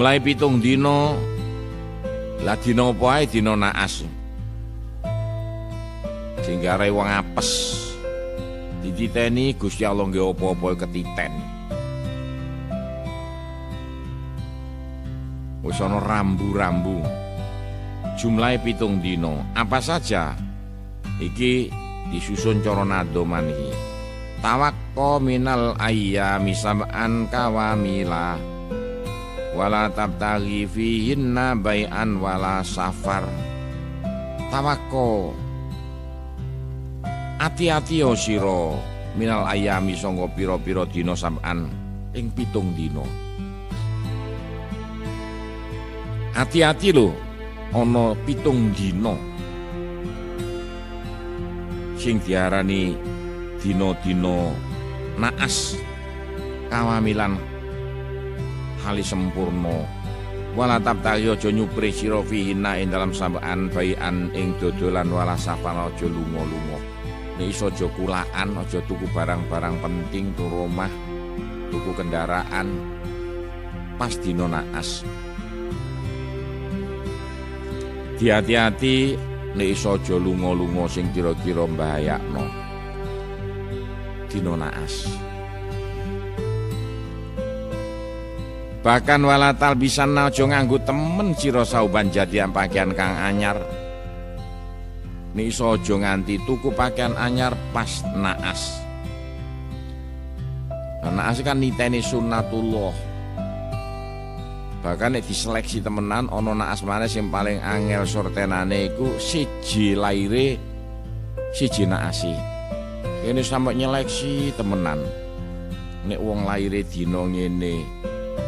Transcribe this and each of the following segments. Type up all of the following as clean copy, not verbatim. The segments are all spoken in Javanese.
Jumlahe 7 dina. Lah dina apa ae dina naas. Sing gare wong apes. Dititeni Gusti Allah nggih apa-apa ketiten. Wis ana rambu-rambu. Jumlahe 7 dina. Apa saja? Iki disusun cara nadoman iki. Tawakko minal ayyami sab'an kawamila wala tabtaghi fihinna bai'an wala safar. Tawakko ati-ati yo sira minal ayyami sangga pira-pira dina sab'an ing 7 dina. Ati-ati lho ana 7 dina sing diarani dina-dina naas kawamilan hali sempurna. Wala tabtaghi aja nyupri sira fihinna ing dalam sab'an bai'an ing dodolan wala safar aja lunga-lunga. Nek iso aja kulaan, aja tuku barang-barang penting tu omah, tuku kendaraan pas dina naas. Hati-hati nek iso aja lunga-lunga sing kira-kira mbahayakno dina naas. Bahkan walatal bisan aja nganggo temen sira sauban jadian pakaian kang anyar. Nek iso aja nganti tuku pakaian anyar pas naas. Naas kan niteni sunnatullah. Bahkan nek diseleksi temenan ana naas maneh sing paling angel sortenane iku siji laire siji naasi. Kene sampe nyeleksi temenan. Nek wong laire dina ngene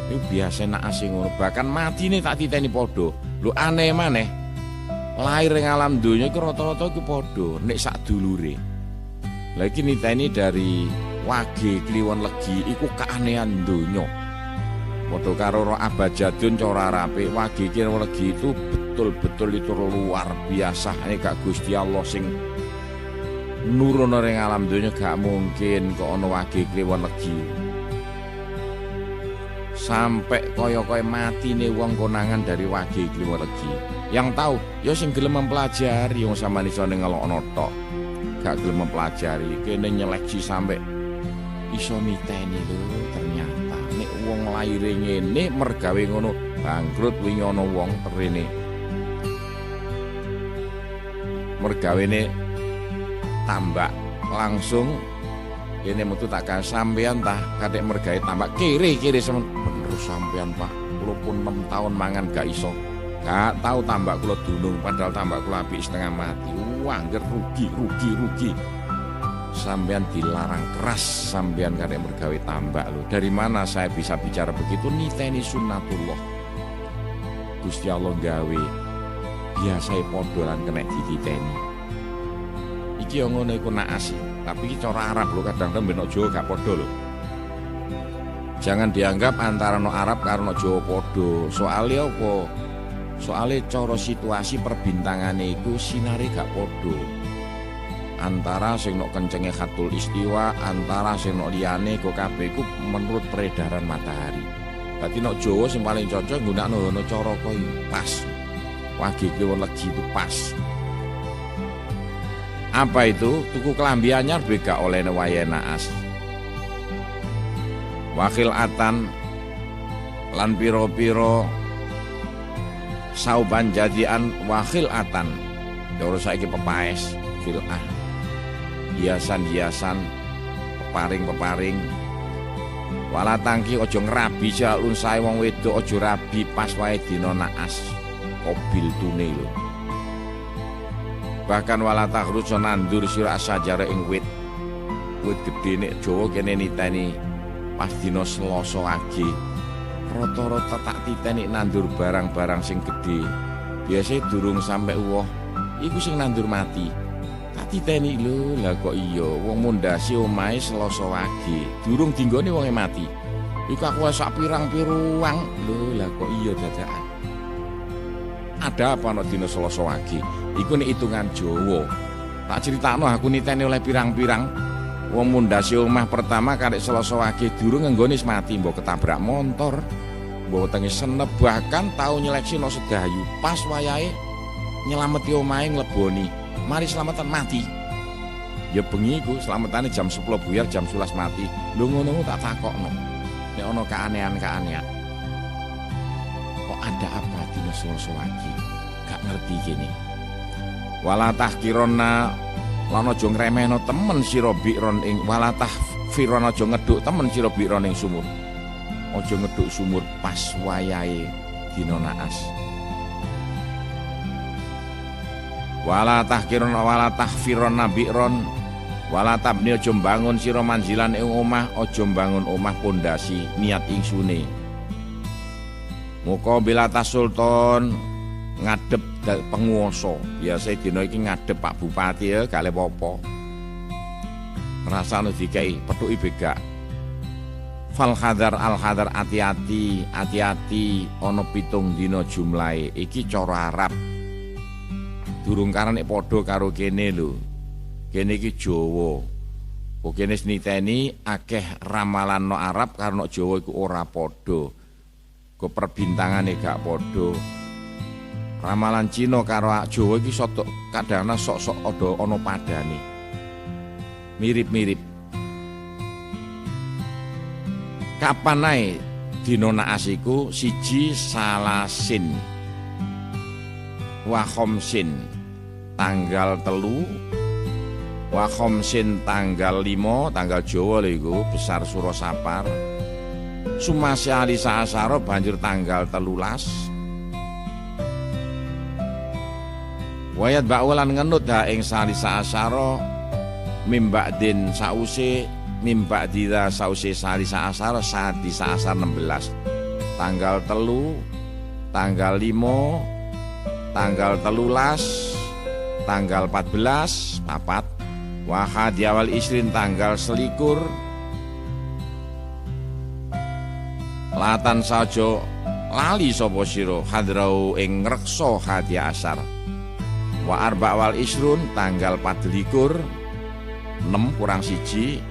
iku biasa naasi ngono, bahkan matine tak titeni padha. Lho aneh maneh. Lair ing alam donya iku rata-rata iku padha nek sak dulure. Lah iki niteni dari Wage Kliwon Legi iku keanehan donya. Padha karo Roh Abajadun cara Arabe, Wage Kliwon Legi itu betul-betul itu luar biasa. Nek gak Gusti Allah sing nurono ring alam donya gak mungkin kok ana Wage Kliwon Legi. Sampai kaya-kaya matine wong konangan dari Wage Kliwon Legi. Yang tahu ya sing gelem mempelajari wong sampeyan iso ngelokno tok. Gak gelem mempelajari kene nyeleksi sampai iso niteni lho ternyata nek wong laire ngene mergawe ngono bangkrut. Wingi ana wong terene mergawene tambak langsung ini metu tak kan sampean tah kadek mergawe tambak kiri semen bener sampean Pak kula pun 6 tahun mangan gak iso gak tahu tambak kula dunung padahal tambak kula apik setengah mati. Angger rugi sampean dilarang keras sampean kadek mergawe tambak lho. Dari mana saya bisa bicara begitu? Niteni sunnatullah Gusti Allah gawe biasa padha lan kena dititeni. Iki yo ngono iku naas. Tapi cara Arab lho kadang-kadang ben Jawa gak padha lho. Jangan dianggap antara no Arab karo no Jawa padha. Soale apa? Soale cara situasi perbintangane iku sinare gak padha. Antara sing nok kencenge Khatul Istiwa, antara sing nok liyane kok kabeh iku menurut peredaran matahari. Dadi nok Jawa sing paling cocok nggunakno cara koyo pas. Wage Kliwon Legi itu pas. Apa itu? Tuku kelambi anyar bega oleh wayah naas. Wakil atan lan piro-piro sauban jadian wakil atan. Doro saiki pepaes filah. Hiasan-hiasan, peparing-peparing. Wala tangki ojo ngrabi jalun sae wong wedok ojo rabi pas wae dina naas. Kobil tune lho. Bahkan wala takhruj nandur sira sajare ing wit gedhe nek Jawa kene niteni pas dina Selasa Wage rata-rata tak titeni nandur barang-barang sing gedhe. Biasane durung sampai uwoh iku sing nandur mati. Tak titeni lho, lah kok iya wong mondasi omahe Selasa Wage durung dinggone wonge mati. Iku aku sak pirang-piruang lho, lah kok iya dadakan. Ada apa ana dina Selasa Wage? Iku nek hitungan Jawa. Tak critakno aku niteni oleh pirang-pirang wong mondasi omah pertama karek Selasa Wage durung nggone mati, mbok ketabrak motor, bawa tengi senep, bahkan tau nyeleksi no sedayu pas wayahe nyelameti omahe ngleboni mari selamatan mati. Ya bengi iku selamatane jam 10 buyar jam 11 mati. Lho ngono tak takokno nek ana keanehan-keanehan kok ada apa dina Selasa lagi gak ngerti gini. Wala tahkirona lan aja ngremehno temen sira bi'ron ing wala tahfirona aja ngeduk temen sira bi'ron ing sumur. Aja ngeduk sumur pas wayahe dina naas. Wala tahkirona wala tahfirona bi'ron wala tabni aja mbangun sira manjilan ing omah, aja mbangun omah pondasi niat ingsune. Muka bilata sultan ngadep penguasa. Biasa dina iki ngadep Pak Bupati ya gak le apa-apa. Rasane dikei pethuki begak. Fal hadar al hadar ati-ati, ati-ati ana 7 dina jumlahe. Iki cara Arab. Durung karane padha karo kene lho. Kene iki Jawa. Kok kene niteni akeh ramalan no Arab karo no Jawa iku ora padha. Kok perbintangane gak padha. Ramalan Cina karo Jawa iki kadang-kadang sok-sok ana padane. Mirip-mirip. Kapan ae dina naas iku 1 Salasin wa khamsin tanggal 3 wa khamsin tanggal 5 tanggal Jawa lho iku besar sura Sapar. Sumasya alisa asara banjur tanggal 13. Wayat ba'ulan ngenut ha ing salisa asara mimba'din sause mimba'dira sause salisa asara sadisa asar 16. Tanggal 3, tanggal 5, tanggal 13, tanggal 14, papat. Wahadi awal isrin tanggal 21. Latan saja lali sapa sira hadrau ing ngreksa hadi asar. Wa arba wal isrun tanggal 24 6 kurang 1.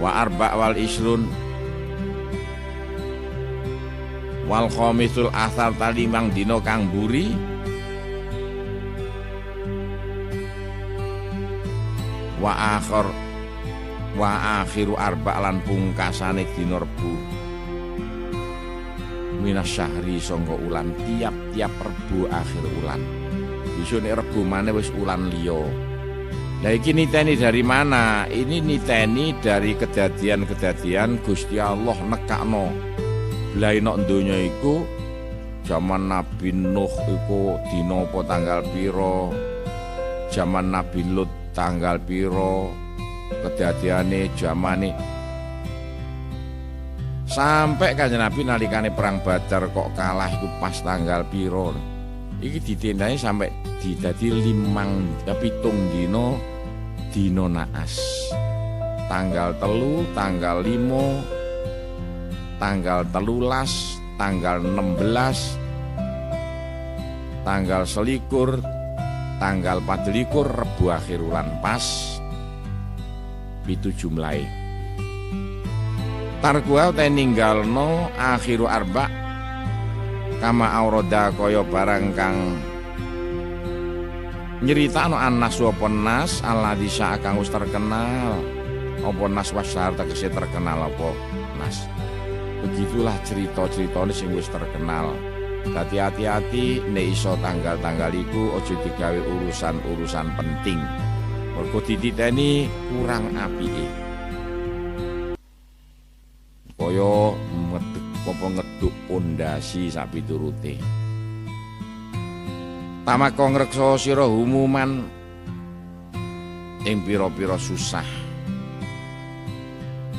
Wa arba wal isrun wal khamisul athar talimang dina kang buri. Wa akhiru arba lan pungkasane dina Rebu. Minas syahri sangka ulan tiap-tiap Rebu akhir ulan. Bisa nek Rebu maneh wis ulan liya. Lah iki niteni dari mana? Ini niteni dari kejadian-kejadian Gusti Allah nekakno. Lah nek donya iku zaman Nabi Nuh iku dina apa tanggal pira? Zaman Nabi Lut tanggal pira? Kedadiane zamane sampai Kanjeng Nabi nalikane perang Badar kok kalah iku pas tanggal pira. Iki ditendani sampai dadi 7 dina naas. Tanggal 3, tanggal 5, tanggal 13, tanggal 16, tanggal 21, tanggal 24 Rebu akhir ulan pas 7 jumlahe. Tarkuha te ninggalno akhiru arba kama auroda kaya barang kang nyeritakno anas apa nas alladzi kang wis terkenal apa nas wasyar tegese terkenal apa nas. Begitulah cerita-ceritane sing wis terkenal. Dadi hati-hati nek iso tanggal-tanggal iku aja digawe urusan-urusan penting. Mergo dititeni kurang apike. Kaya ngeduk pondasi sapiturute. Tamaka ngreksa sira umuman ing pira-pira susah.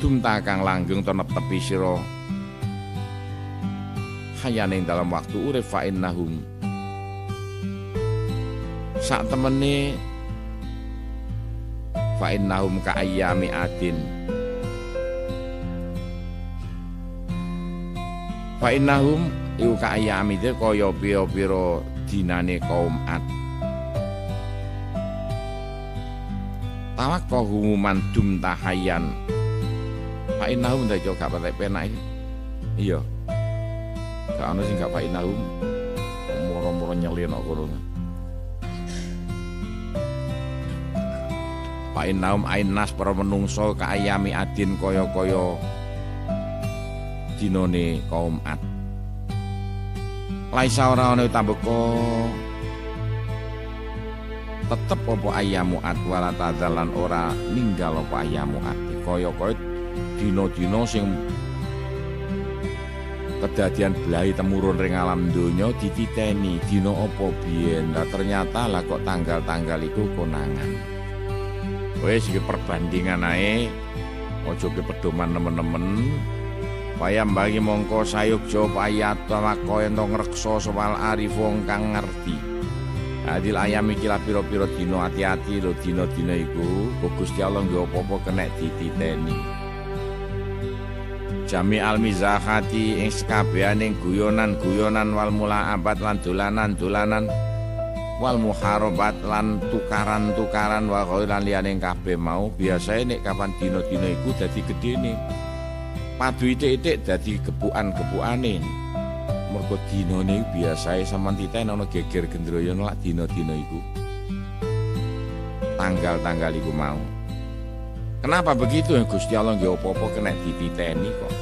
Dumta kang langgeng to netepi sira hayane dalam waktu urip fa innahum sak temene fa innahum ka ayyami adin. Fa innahum iku ka ayyami kaya pira-pira dinane kaum Ad. Tawakkahu man dum tahayan. Fa Fa innahum ndak gak patek penak iki. Iya. Gak ono sing gak fa innahum. Moro-moro nyelena kono. Fa innahum ainas para menungso kaayami adin kaya-kaya dinone kaum Ad. Laisa ora ana tambeka tetep apa ayamu Ad wala tadalan ora ninggal apa ayamu Ad. Kaya-kaya dina-dina sing kedadian belahi temurun ring alam donya dititeni dina apa biyen. Lah ternyata lah kok tanggal-tanggal iku konangan. Wis iki perbandingan ae. Aja ke pedoman nemen-nemen. Payam bagi mongko sayukja payat mako ento ngreksa sawal arif wong kang ngerti. Adil ayam iki lah pira-pira dina ati-ati lho dina-dina iku Gusti Allah nggo apa-apa kenek dititeni. Jami al-mizahati ing sekabehaning guyonan-guyonan wal mulaabat lan dolanan-dolanan wal muharabat lan tukaran-tukaran wa khairan liyane kabeh mau biasae nek kapan dina-dina iku dadi gedene. Padu itik-itik dadi gepukan-gepukane. Mergo dinane biasae sampean titen ana geger gendroyo lak dina-dina iku. Tanggal-tanggal iku mau. Kenapa begitu ya Gusti Allah nggih apa-apa kena dititeni kok.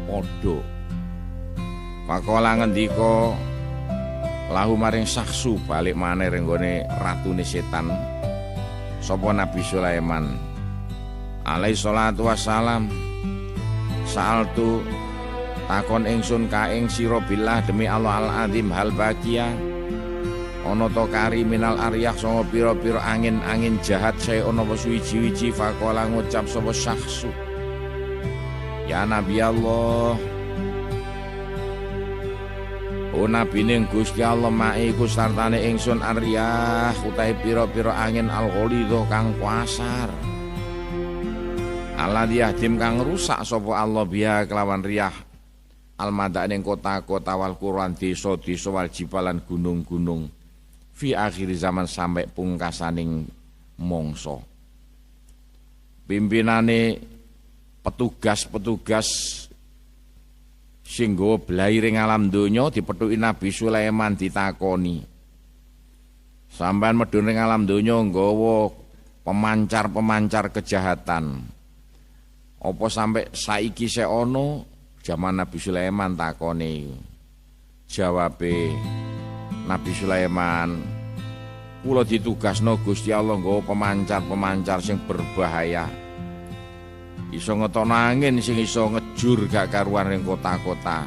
Padha. Pakola ngendika lahu maring saksu balik maneh ring gone ratune setan. Sapa Nabi Sulaiman. Alaihi salatu wassalam. Sa'altu takon ingsun ka ing sira billah demi Allah al-azim hal bagia ana to kari minal aryah sanga pira-pira angin-angin jahat saya ana suwi-wiji faqala ngucap sapa syakhsu ya Nabi Allah o Nabi ning Gusti Allah mae iku sartane ingsun aryah utahe pira-pira angin al-ghalidho kang kuasar Allah diahdim kang rusak sapa Allah biha kelawan riyah almadak ning kota-kota wal Quran desa-desa wal jibalan gunung-gunung fi akhir zaman sampai pungkasaning mangsa. Pimpinane petugas-petugas sing nggawa blahi ring alam donya dipethuki Nabi Sulaiman ditakoni. Sampeyan medhun ring alam donya nggawa pemancar-pemancar kejahatan. Apa sampai saiki sik ana zaman Nabi Sulaiman takone. Jawabe Nabi Sulaiman, kula ditugasno Gusti Allah nggawa pemancar-pemancar sing berbahaya. Iso ngetono angin sing iso ngejur gak karuan ring kota-kota,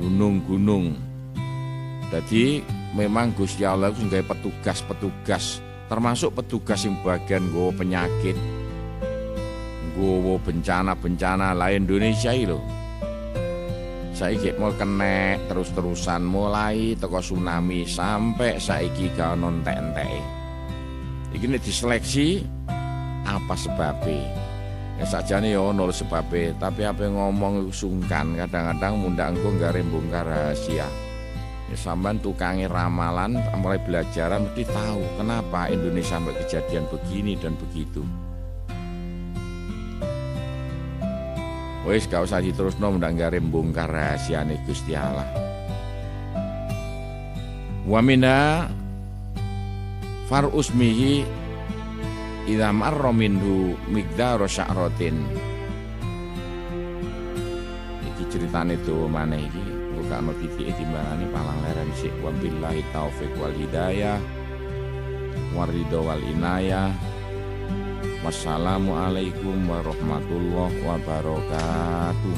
gunung-gunung. Dadi memang Gusti Allah iku nggawe petugas-petugas, termasuk petugas sing bagian nggawa penyakit. Gowo bencana-bencana lain Indonesia iki lho. Saiki mau kena terus-terusan mulai teko tsunami sampai saiki gak ono entek-enteke. Iki nek diseleksi apa sebabnya? Ya sakjane ya ono sebabnya, tapi apa ngomong sungkan kadang-kadang mundhak engko gak bongkar rahasia. Ya sampean tukange ramalan mulai belajaran mesti tahu kenapa Indonesia sampai kejadian begini dan begitu. Wis gak usah diterusno ndak gare mbongkar rahasiane Gusti Allah. Wa minha far usmihi idza marra minhu miqdaru sya'ratin. Iki ceritane tuh maneh iki bukan titike timbangane palang leren sik wa billahi taufik wal hidayah waridho wal inayah. Wassalamualaikum warahmatullahi wabarakatuh.